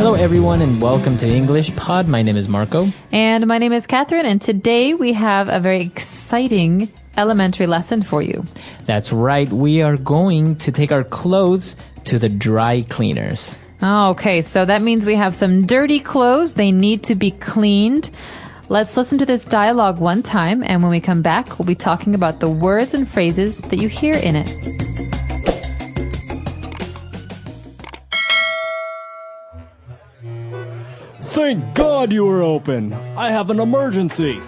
Hello everyone and welcome to English Pod. My name is Marco. And my name is Catherine, and today we have a very exciting elementary lesson for you. That's right. We are going to take our clothes to the dry cleaners. Oh, okay, so that means we have some dirty clothes. They need to be cleaned. Let's listen to this dialogue one time, and when we come back, we'll be talking about the words and phrases that you hear in it. Thank God you were open. I have an emergency.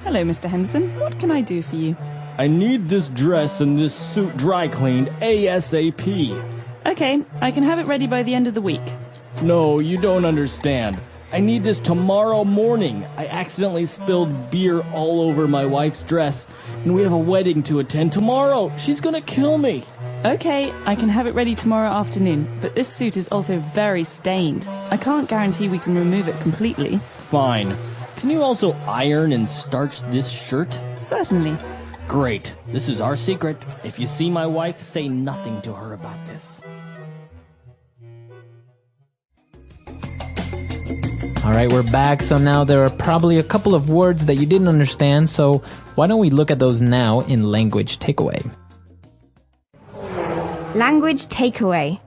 Hello, Mr. Henderson. What can I do for you? I need this dress and this suit dry cleaned ASAP. Okay, I can have it ready by the end of the week. No, you don't understand. I need this tomorrow morning. I accidentally spilled beer all over my wife's dress, and we have a wedding to attend tomorrow. She's gonna kill me. Okay, I can have it ready tomorrow afternoon, but this suit is also very stained. I can't guarantee we can remove it completely. Fine. Can you also iron and starch this shirt? Certainly. Great. This is our secret. If you see my wife, say nothing to her about this. All right, we're back. So now there are probably a couple of words that you didn't understand. So why don't we look at those now in language takeaway? Language takeaway.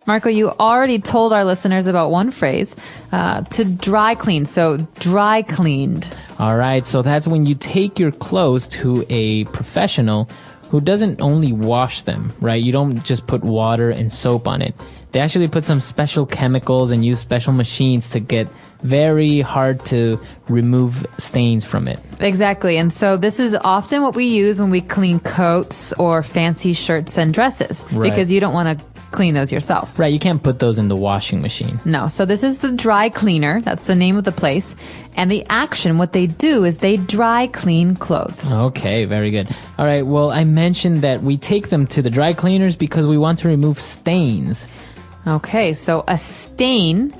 Marco, you already told our listeners about one phrase, to dry clean, so dry cleaned. All right, so that's when you take your clothes to a professional who doesn't only wash them, right? You don't just put water and soap on it. They actually put some special chemicals and use special machines to get very hard to remove stains from it. Exactly. And so this is often what we use when we clean coats or fancy shirts and dresses, Right. because you don't want to clean those yourself. Right, you can't put those in the washing machine. No. So this is the dry cleaner. That's the name of the place. And the action, what they do is they dry clean clothes. Okay, very good. All right, well, I mentioned that we take them to the dry cleaners because we want to remove stains. Okay, so a stain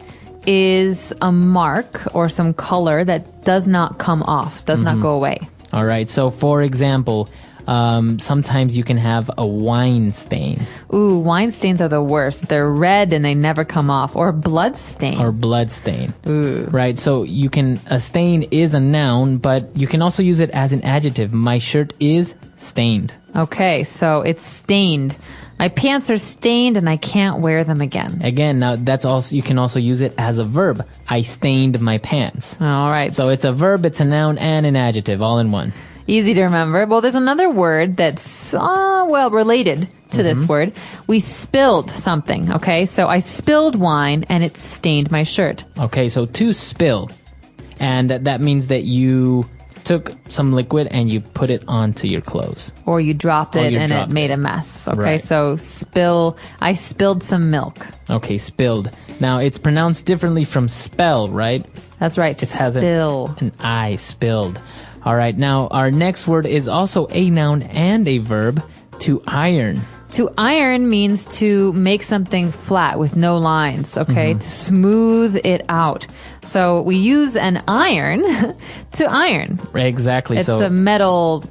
is a mark or some color that does not come off, does not go away. All right, so for example, sometimes you can have a wine stain. Ooh, wine stains are the worst. They're red and they never come off. Or blood stain. Or blood stain. Ooh. Right, so a stain is a noun, but you can also use it as an adjective. My shirt is stained. Okay, so it's stained. My pants are stained and I can't wear them again. Again, now you can also use it as a verb. I stained my pants. All right. So it's a verb, it's a noun, and an adjective all in one. Easy to remember. Well, there's another word that's, related to this word. We spilled something, okay? So I spilled wine and it stained my shirt. Okay, so to spill. And that means that you took some liquid and you put it onto your clothes. Or you dropped it and it made a mess. Okay, Right. so spill. I spilled some milk. Okay, spilled. Now, it's pronounced differently from spell, right? That's right. It has spill. an I, spilled. All right, now our next word is also a noun and a verb, to iron. To iron means to make something flat with no lines, okay? To smooth it out. So we use an iron to iron. Exactly. It's so a metal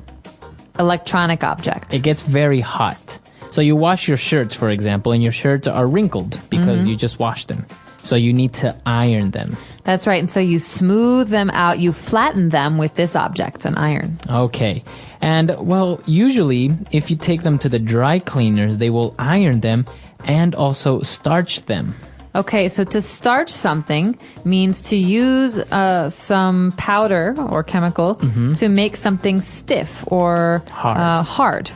electronic object. it gets very hot. So you wash your shirts, for example, and your shirts are wrinkled because you just washed them. So you need to iron them. That's right. And so you smooth them out, you flatten them with this object, an iron. Okay. And, well, usually, if you take them to the dry cleaners, they will iron them and also starch them. Okay, so to starch something means to use some powder or chemical to make something stiff or hard.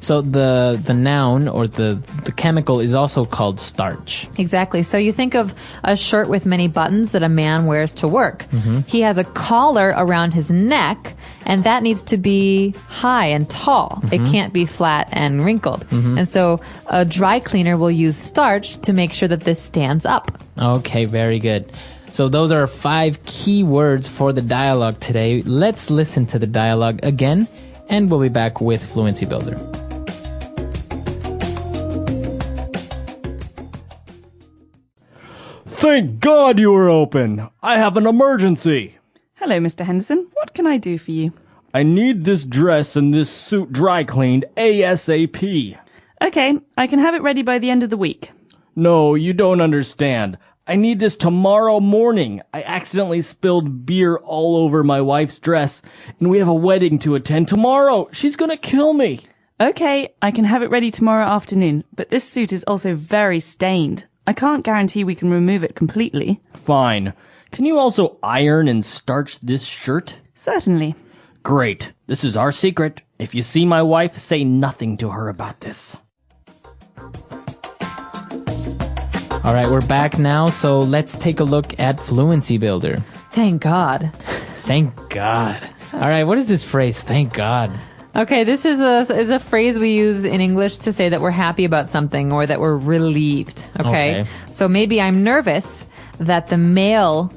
So the noun or the chemical is also called starch. Exactly. So you think of a shirt with many buttons that a man wears to work. He has a collar around his neck, and that needs to be high and tall. It can't be flat and wrinkled. And so a dry cleaner will use starch to make sure that this stands up. Okay, very good. So those are 5 key words for the dialogue today. Let's listen to the dialogue again, and we'll be back with Fluency Builder. Thank God you were open. I have an emergency. Hello, Mr. Henderson. What can I do for you? I need this dress and this suit dry cleaned ASAP. Okay, I can have it ready by the end of the week. No, you don't understand. I need this tomorrow morning. I accidentally spilled beer all over my wife's dress, and we have a wedding to attend tomorrow. She's gonna kill me. Okay, I can have it ready tomorrow afternoon, but this suit is also very stained. I can't guarantee we can remove it completely. Fine. Can you also iron and starch this shirt? Certainly. Great. This is our secret. If you see my wife, say nothing to her about this. All right, we're back now, so let's take a look at Fluency Builder. Thank God. Thank God. All right, what is this phrase? Thank God. Okay, this is a phrase we use in English to say that we're happy about something or that we're relieved. Okay? So maybe I'm nervous that the mail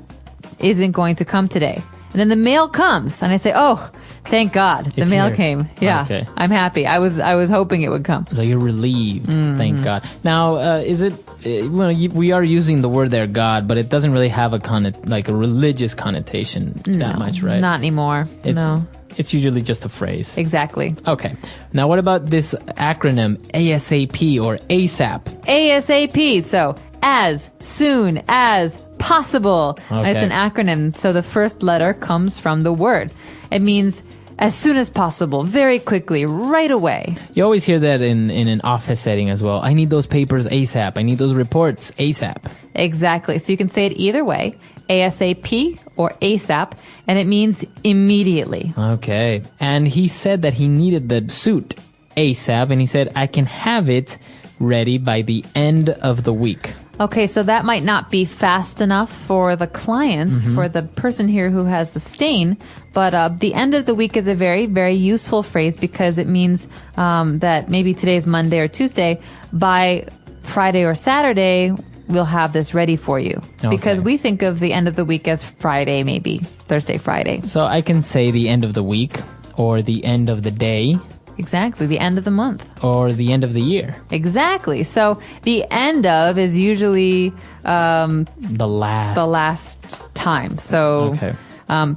isn't going to come today. And then the mail comes, and I say, oh, thank God, the It's mail here. came. Yeah, Okay. I'm happy. I was hoping it would come. So you're relieved. Thank God. Now, is it? We are using the word there, God, but it doesn't really have a religious connotation that much, right? Not anymore. No. It's usually just a phrase. Exactly. Okay. Now, what about this acronym ASAP or ASAP? ASAP. So as soon as possible. Okay. It's an acronym. So the first letter comes from the word. It means as soon as possible, very quickly, right away. You always hear that in an office setting as well. I need those papers ASAP. I need those reports ASAP. Exactly. So you can say it either way, ASAP or ASAP, and it means immediately. Okay. And he said that he needed the suit ASAP, and he said, I can have it ready by the end of the week. Okay, so that might not be fast enough for the client, for the person here who has the stain, but the end of the week is a very, very useful phrase because it means that maybe today's Monday or Tuesday, by Friday or Saturday, we'll have this ready for you. Okay. Because we think of the end of the week as Friday, maybe Thursday, Friday. So I can say the end of the week, or the end of the day, Exactly, the end of the month. or the end of the year. Exactly. So the end of is usually The last. time. So Okay.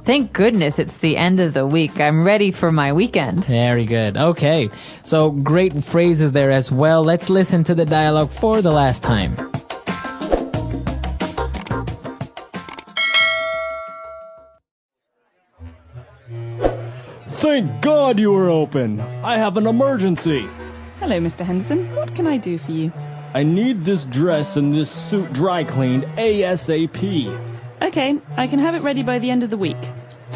thank goodness it's the end of the week. I'm ready for my weekend. Very good. Okay. So great phrases there as well. Let's listen to the dialogue for the last time. Thank God you were open. I have an emergency. Hello, Mr. Henderson. What can I do for you? I need this dress and this suit dry cleaned ASAP. Okay, I can have it ready by the end of the week.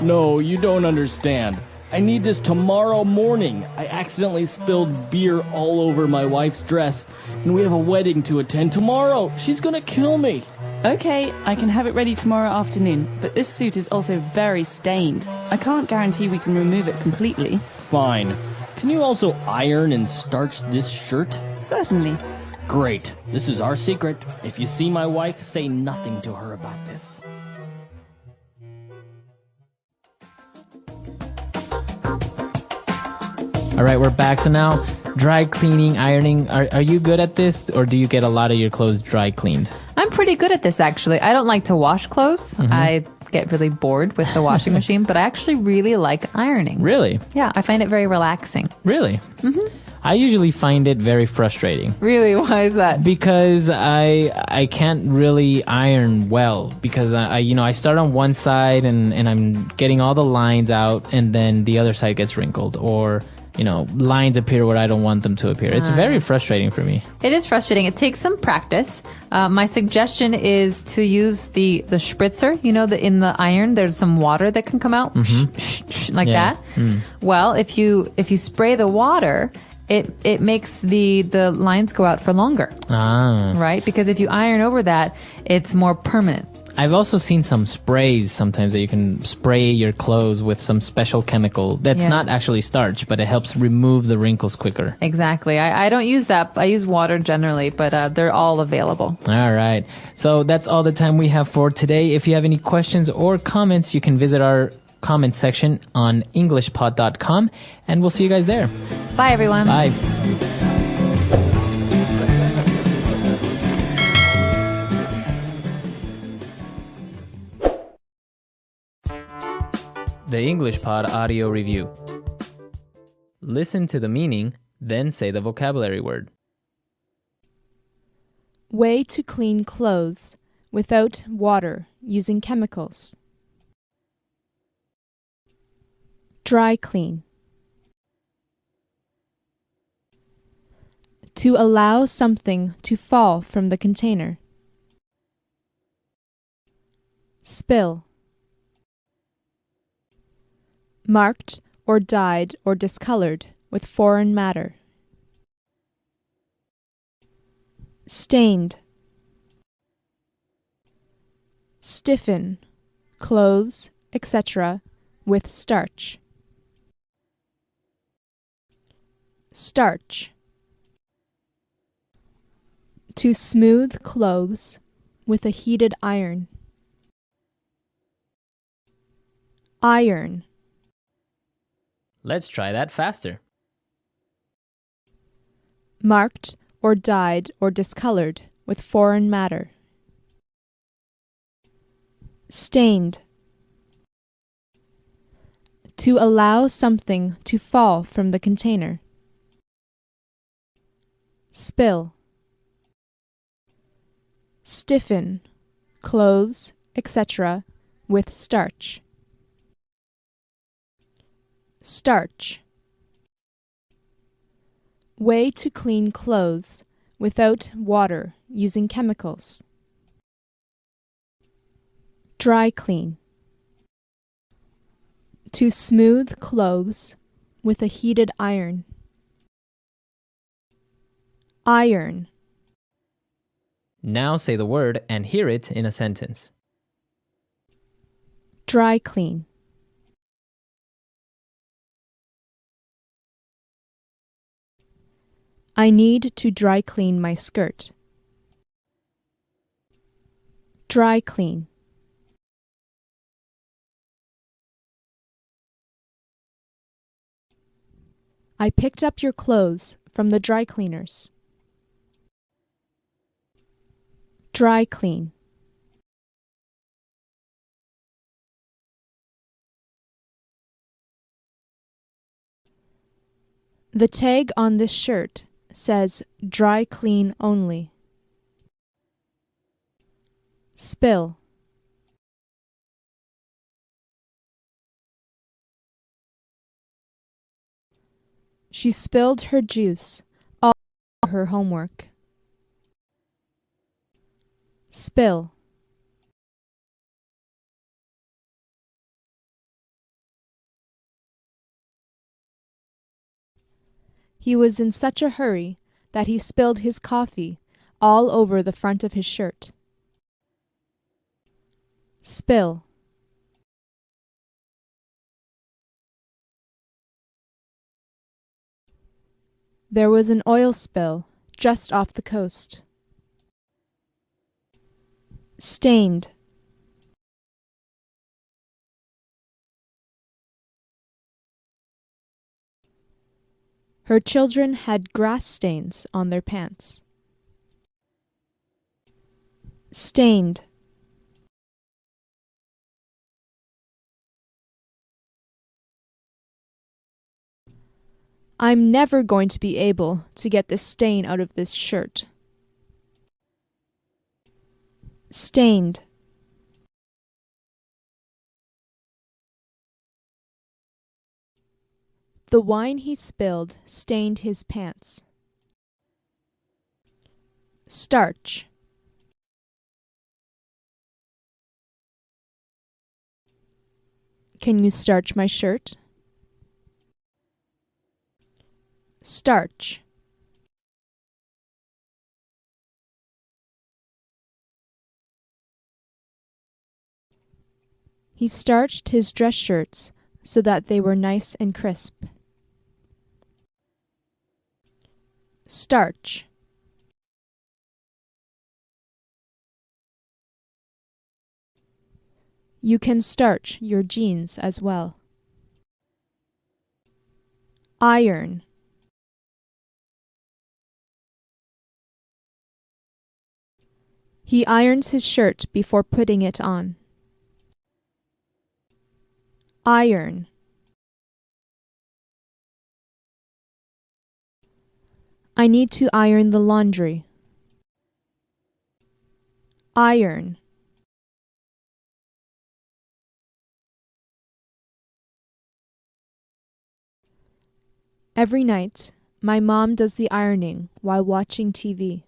No, you don't understand. I need this tomorrow morning. I accidentally spilled beer all over my wife's dress, and we have a wedding to attend tomorrow. She's gonna kill me. Okay, I can have it ready tomorrow afternoon, but this suit is also very stained. I can't guarantee we can remove it completely. Fine. Can you also iron and starch this shirt? Certainly. Great. This is our secret. If you see my wife, say nothing to her about this. All right, we're back. So now, dry cleaning, ironing. Are you good at this, or do you get a lot of your clothes dry cleaned? I'm pretty good at this, actually. I don't like to wash clothes. I get really bored with the washing machine, but I actually really like ironing. Really? Yeah, I find it very relaxing. Really? I usually find it very frustrating Really? Why is that? because I can't really iron well because I start on one side and I'm getting all the lines out and then the other side gets wrinkled or lines appear where I don't want them to appear. It's very frustrating for me. It is frustrating. It takes some practice. My suggestion is to use the spritzer. In the iron, there's some water that can come out like Yeah. that. Well, if you spray the water, it makes the lines go out for longer, right? Because if you iron over that, it's more permanent. I've also seen some sprays sometimes that you can spray your clothes with some special chemical that's Yeah. not actually starch, but it helps remove the wrinkles quicker. Exactly. I don't use that. I use water generally, but they're all available. All right. So that's all the time we have for today. If you have any questions or comments, you can visit our comment section on eslpod.com, and we'll see you guys there. Bye, everyone. Bye. The English Pod Audio Review. Listen to the meaning, then say the vocabulary word. Way to clean clothes. without water, using chemicals. Dry clean. To allow something to fall from the container. Spill. Marked or dyed or discolored with foreign matter. Stained. Stiffen, clothes, etc., with starch. Starch. To smooth clothes with a heated iron. Iron. Let's try that faster. Marked or dyed or discolored with foreign matter. Stained. To allow something to fall from the container. Spill. Stiffen, clothes, etc., with starch. Starch. Way to clean clothes without water, using chemicals. Dry clean. To smooth clothes with a heated iron. Iron. Now say the word and hear it in a sentence. Dry clean. I need to dry clean my skirt. Dry clean. I picked up your clothes from the dry cleaners. Dry clean. The tag on this shirt says dry clean only. Spill. She spilled her juice all over her homework. Spill. He was in such a hurry that he spilled his coffee all over the front of his shirt. Spill. There was an oil spill just off the coast. Stained. Her children had grass stains on their pants. Stained. I'm never going to be able to get the stain out of this shirt. Stained. The wine he spilled stained his pants. Starch. Can you starch my shirt? Starch. He starched his dress shirts so that they were nice and crisp. Starch. You can starch your jeans as well. Iron. He irons his shirt before putting it on. Iron. I need to iron the laundry. Iron. Every night, my mom does the ironing while watching TV.